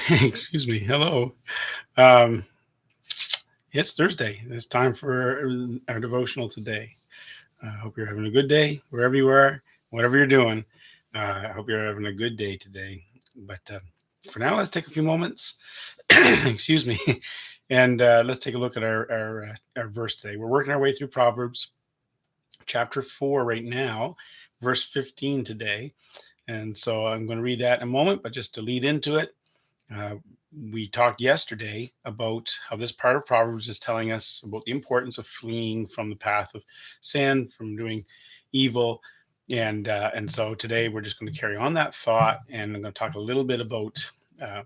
Excuse me. Hello. Um, it's Thursday. It's time for our devotional today. I hope you're having a good day wherever you are, whatever you're doing. I hope you're having a good day today. But for now, let's take a few moments. Excuse me. And let's take a look at our verse today. We're working our way through Proverbs chapter 4 right now, verse 15 today. And so I'm going to read that in a moment, but just to lead into it, Uh, we talked yesterday about how this part of Proverbs is telling us about the importance of fleeing from the path of sin, from doing evil, and so today we're just going to carry on that thought, and I'm going to talk a little bit uh,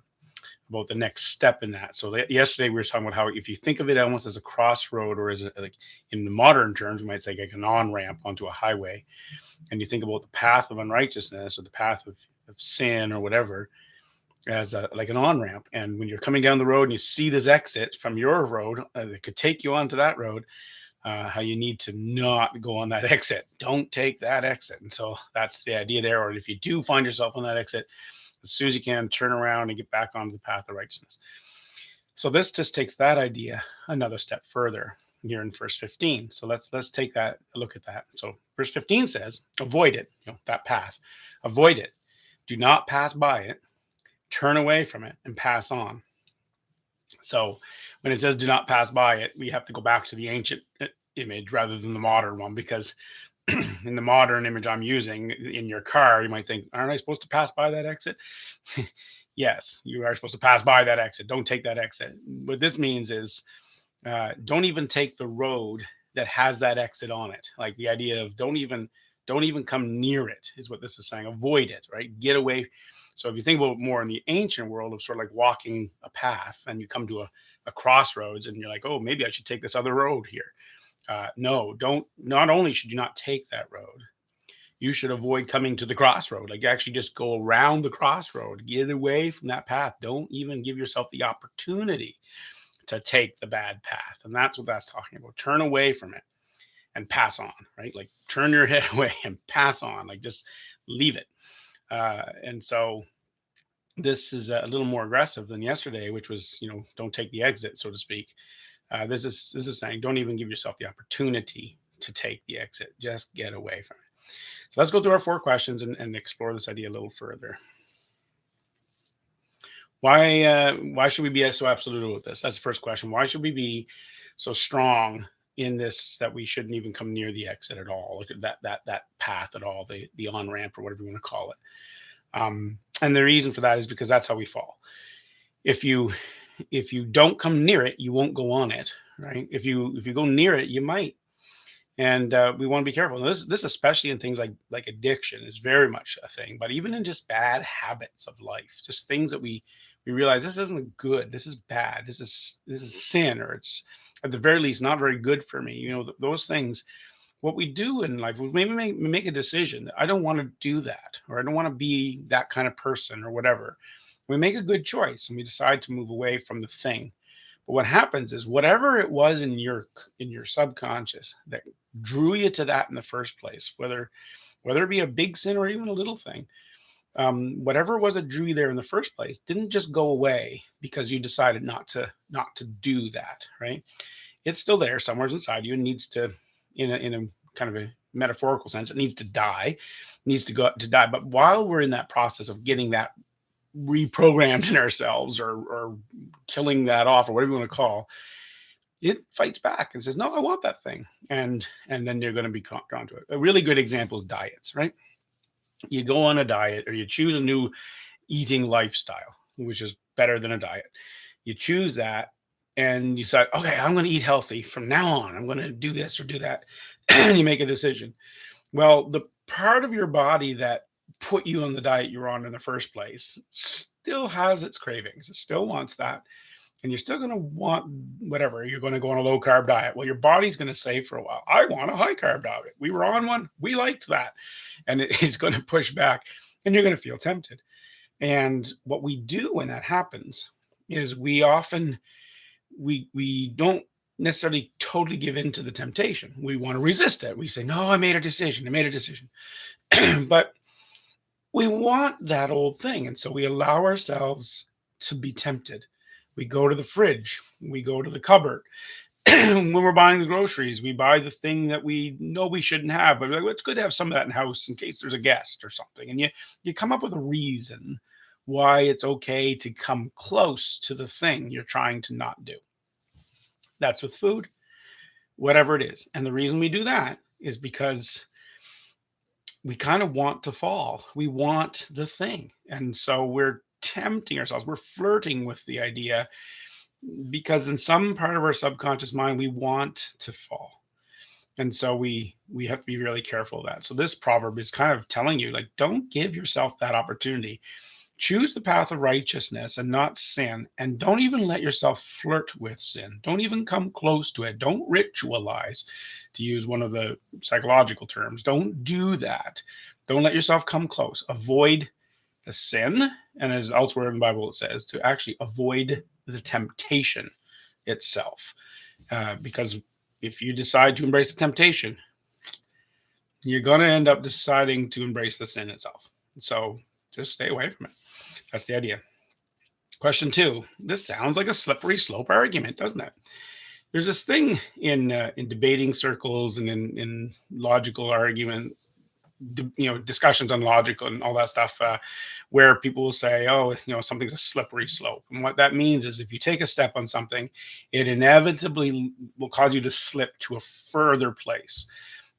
about the next step in that. So yesterday we were talking about how if you think of it almost as a crossroad, or as like in the modern terms, we might say like an on ramp onto a highway, and you think about the path of unrighteousness or the path of sin or whatever as like an on ramp. And when you're coming down the road and you see this exit from your road that could take you onto that road, how you need to not go on that exit. Don't take that exit. And so that's the idea there. Or if you do find yourself on that exit, as soon as you can, turn around and get back onto the path of righteousness. So this just takes that idea another step further here in verse 15. So let's take that a look at that. So verse 15 says, avoid it, that path. Avoid it. Do not pass by it, turn away from it, and pass on. So when it says do not pass by it, we have to go back to the ancient image rather than the modern one, because in the modern image I'm using in your car, you might think, aren't I supposed to pass by that exit? Yes, you are supposed to pass by that exit. Don't take that exit. What this means is don't even take the road that has that exit on it. Like the idea of don't even come near it is what this is saying. Avoid it, right? Get away. So if you think about more in the ancient world of sort of like walking a path, and you come to a crossroads and you're like, oh, maybe I should take this other road here. No, don't. Not only should you not take that road, you should avoid coming to the crossroad. Like actually just go around the crossroad, get away from that path. Don't even give yourself the opportunity to take the bad path. And that's what that's talking about. Turn away from it and pass on, right? Like turn your head away and pass on, like just leave it. And so this is a little more aggressive than yesterday, which was, don't take the exit, so to speak. This is saying don't even give yourself the opportunity to take the exit. Just get away from it. So let's go through our 4 questions and explore this idea a little further. Why should we be so absolute with this? That's the first question. Why should we be so strong in this that we shouldn't even come near the exit at all, like that path at all, the on ramp or whatever you want to call it? And the reason for that is because that's how we fall. If you don't come near it, you won't go on it, right? If you go near it, you might. And we want to be careful. Now, this especially in things like addiction is very much a thing, but even in just bad habits of life, just things that we realize this isn't good, this is bad, this is sin, or it's at the very least not very good for me. Those things. What we do in life, we maybe make a decision that I don't want to do that, or I don't want to be that kind of person, or whatever. We make a good choice and we decide to move away from the thing. But what happens is whatever it was in your subconscious that drew you to that in the first place, whether it be a big sin or even a little thing, whatever it was that drew you there in the first place didn't just go away because you decided not to do that, right? It's still there somewhere inside you and needs to, in a kind of a metaphorical sense, it needs to die, needs to go to die. But while we're in that process of getting that reprogrammed in ourselves, or killing that off, or whatever you want to call it, fights back and says, no, I want that thing. And then you're going to be drawn to it. A really good example is diets, right? You go on a diet, or you choose a new eating lifestyle, which is better than a diet. You choose that, and you say, okay, I'm going to eat healthy from now on. I'm going to do this or do that. And you make a decision. Well, the part of your body that put you on the diet you're on in the first place still has its cravings. It still wants that. And you're still going to want whatever. You're going to go on a low carb diet. Well, your body's going to say for a while, I want a high carb diet. We were on one. We liked that. And it is going to push back, and you're going to feel tempted. And what we do when that happens is we often, we don't necessarily totally give in to the temptation. We want to resist it. We say, no, I made a decision. I made a decision. But we want that old thing. And so we allow ourselves to be tempted. We go to the fridge, we go to the cupboard. When we're buying the groceries, we buy the thing that we know we shouldn't have, but we're like, "Well, it's good to have some of that in the house in case there's a guest or something." And you come up with a reason why it's okay to come close to the thing you're trying to not do. That's with food, whatever it is. And the reason we do that is because we kind of want to fall. We want the thing. And so we're tempting ourselves. We're flirting with the idea because in some part of our subconscious mind we want to fall. And so we have to be really careful of that. So this proverb is kind of telling you, like, don't give yourself that opportunity. Choose the path of righteousness and not sin, and don't even let yourself flirt with sin. Don't even come close to it. Don't ritualize, to use one of the psychological terms. Don't do that. Don't let yourself come close. Avoid the sin, and as elsewhere in the Bible it says, to actually avoid the temptation itself. Because if you decide to embrace the temptation, you're going to end up deciding to embrace the sin itself. So just stay away from it. That's the idea. Question 2. This sounds like a slippery slope argument, doesn't it? There's this thing in debating circles and in logical argument, discussions on logic and all that stuff, where people will say, "Oh, something's a slippery slope," and what that means is if you take a step on something, it inevitably will cause you to slip to a further place.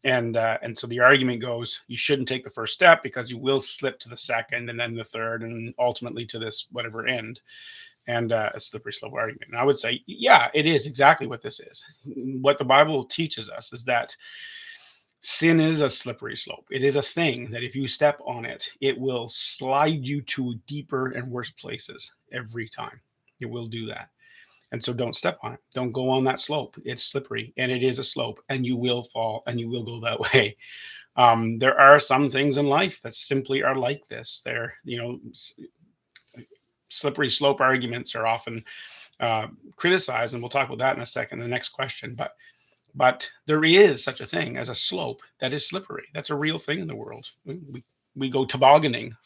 And so the argument goes, you shouldn't take the first step because you will slip to the second and then the third and ultimately to this whatever end. And a slippery slope argument. And I would say, yeah, it is exactly what this is. What the Bible teaches us is that sin is a slippery slope. It is a thing that if you step on it, it will slide you to deeper and worse places every time. It will do that. And so don't step on it. Don't go on that slope. It's slippery and it is a slope, and you will fall and you will go that way. There are some things in life that simply are like this. Slippery slope arguments are often criticized, and we'll talk about that in a second, the next question. But there is such a thing as a slope that is slippery. That's a real thing in the world. We go tobogganing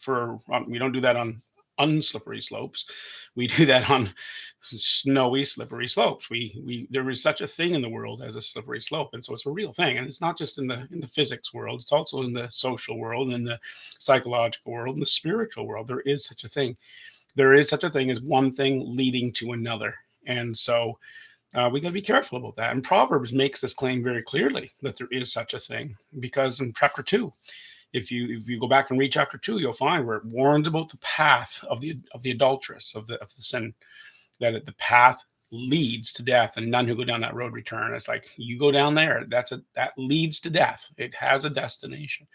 we don't do that on unslippery slopes. We do that on snowy, slippery slopes. There is such a thing in the world as a slippery slope, and so it's a real thing. And it's not just in the physics world; it's also in the social world, and in the psychological world, and the spiritual world. There is such a thing. There is such a thing as one thing leading to another, and so we got to be careful about that. And Proverbs makes this claim very clearly that there is such a thing, because in chapter 2, if you go back and read chapter 2, you'll find where it warns about the path of the adulteress, of the sin, that the path leads to death, and none who go down that road return. It's like, you go down there, that leads to death. It has a destination,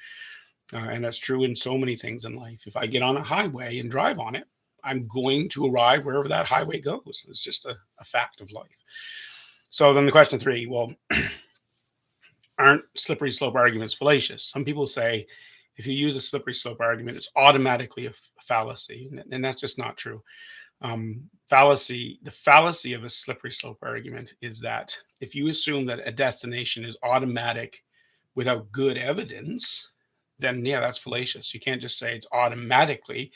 and that's true in so many things in life. If I get on a highway and drive on it, I'm going to arrive wherever that highway goes. It's just a fact of life. So then the question 3, well, aren't slippery slope arguments fallacious? Some people say if you use a slippery slope argument, it's automatically a fallacy, and that's just not true. The fallacy of a slippery slope argument is that if you assume that a destination is automatic without good evidence, then yeah, that's fallacious. You can't just say it's automatically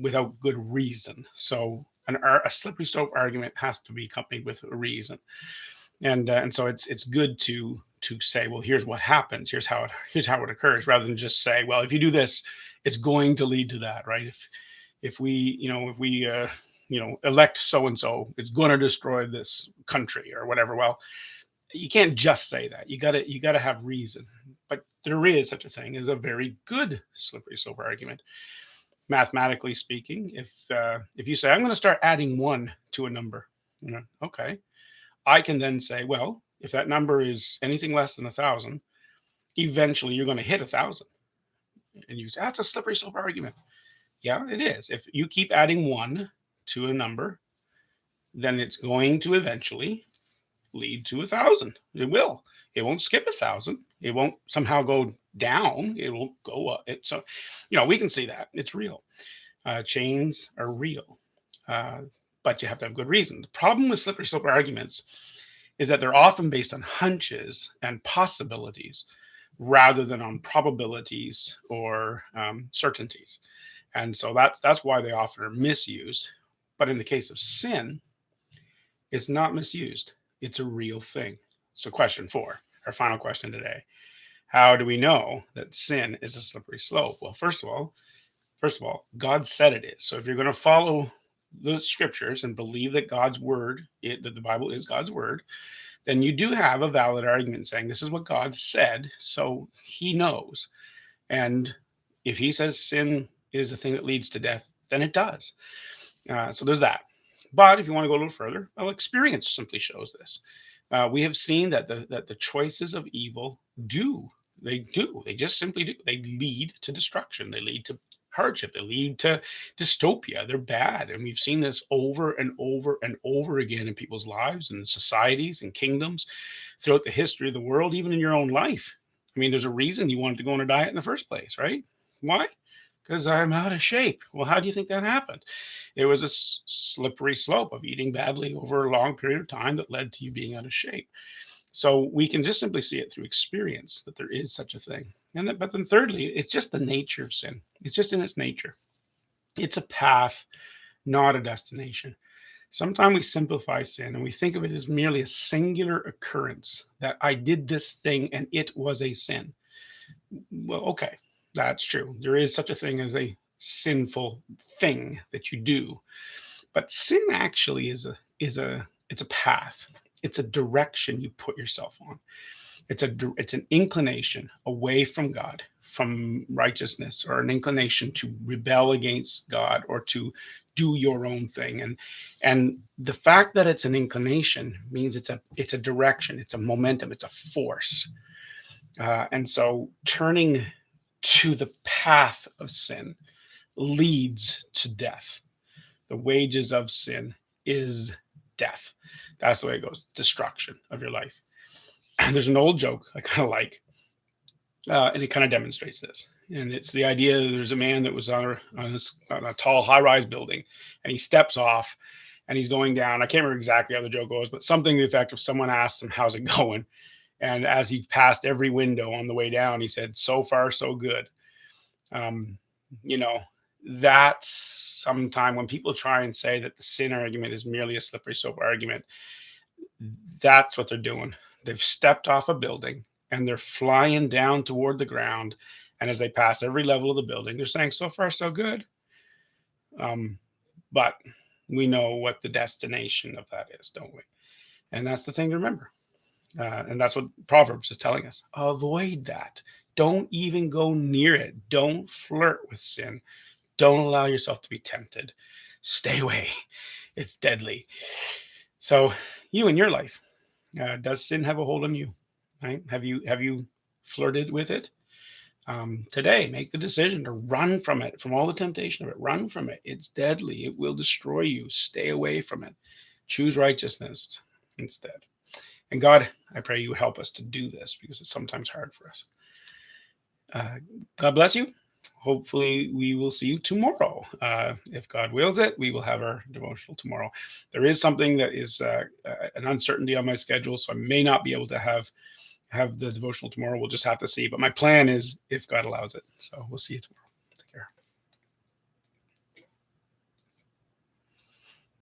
without good reason. So a slippery slope argument has to be accompanied with a reason, and so it's good to say, well, here's what happens, here's how it occurs, rather than just say, well, if you do this, it's going to lead to that, right? If we elect so and so, it's going to destroy this country or whatever. Well, you can't just say that. You gotta have reason. But there is such a thing as a very good slippery slope argument. Mathematically speaking, if you say, I'm going to start adding 1 to a number, okay, I can then say, well, if that number is anything less than 1,000, eventually you're going to hit 1,000. And you say, that's a slippery slope argument. Yeah, it is. If you keep adding 1 to a number, then it's going to eventually lead to 1,000. It will. It won't skip 1,000. It won't somehow go down. It will go up. So, we can see that it's real. Chains are real, but you have to have good reason. The problem with slippery slope arguments is that they're often based on hunches and possibilities rather than on probabilities or certainties. And so that's why they often are misused. But in the case of sin, it's not misused. It's a real thing. So question 4, our final question today. How do we know that sin is a slippery slope? Well, first of all, God said it is. So if you're going to follow the scriptures and believe that God's word, that the Bible is God's word, then you do have a valid argument saying this is what God said. So he knows. And if he says sin is a thing that leads to death, then it does. So there's that. But if you want to go a little further, well, experience simply shows this. We have seen that the choices of evil they just simply do. They lead to destruction. They lead to hardship. They lead to dystopia. They're bad, and we've seen this over and over and over again in people's lives and societies and kingdoms throughout the history of the world, even in your own life. I mean, there's a reason you wanted to go on a diet in the first place, right? Why? Because I'm out of shape. Well, how do you think that happened? It was a slippery slope of eating badly over a long period of time that led to you being out of shape. So we can just simply see it through experience that there is such a thing. But then thirdly, it's just the nature of sin. It's just in its nature. It's a path, not a destination. Sometimes we simplify sin and we think of it as merely a singular occurrence that I did this thing and it was a sin. Well, okay, that's true. There is such a thing as a sinful thing that you do. But sin actually it's a path. It's a direction you put yourself on. It's an inclination away from God, from righteousness, or an inclination to rebel against God or to do your own thing. And the fact that it's an inclination means it's a direction, it's a momentum, it's a force. And so turning to the path of sin leads to death. The wages of sin is death. That's the way it goes. Destruction of your life. There's an old joke I kind of like, and it kind of demonstrates this. And it's the idea that there's a man that was on a tall high-rise building, and he steps off, and he's going down. I can't remember exactly how the joke goes, but something to the effect of someone asked him, "How's it going?" And as he passed every window on the way down, he said, "So far, so good." Um, you know, that's sometime when people try and say that the sin argument is merely a slippery slope argument. That's what they're doing. They've stepped off a building and they're flying down toward the ground. And as they pass every level of the building, they're saying, "So far, so good." Um, but we know what the destination of that is, don't we? And that's the thing to remember. And that's what Proverbs is telling us. Avoid that. Don't even go near it. Don't flirt with sin. Don't allow yourself to be tempted. Stay away. It's deadly. So, you in your life, does sin have a hold on you? Right? Have you flirted with it? Today, make the decision to run from it, from all the temptation of it. Run from it. It's deadly. It will destroy you. Stay away from it. Choose righteousness instead. And God, I pray you would help us to do this because it's sometimes hard for us. God bless you. Hopefully, we will see you tomorrow. If God wills it, we will have our devotional tomorrow. There is something that is an uncertainty on my schedule, so I may not be able to have the devotional tomorrow. We'll just have to see. But my plan is if God allows it. So we'll see you tomorrow.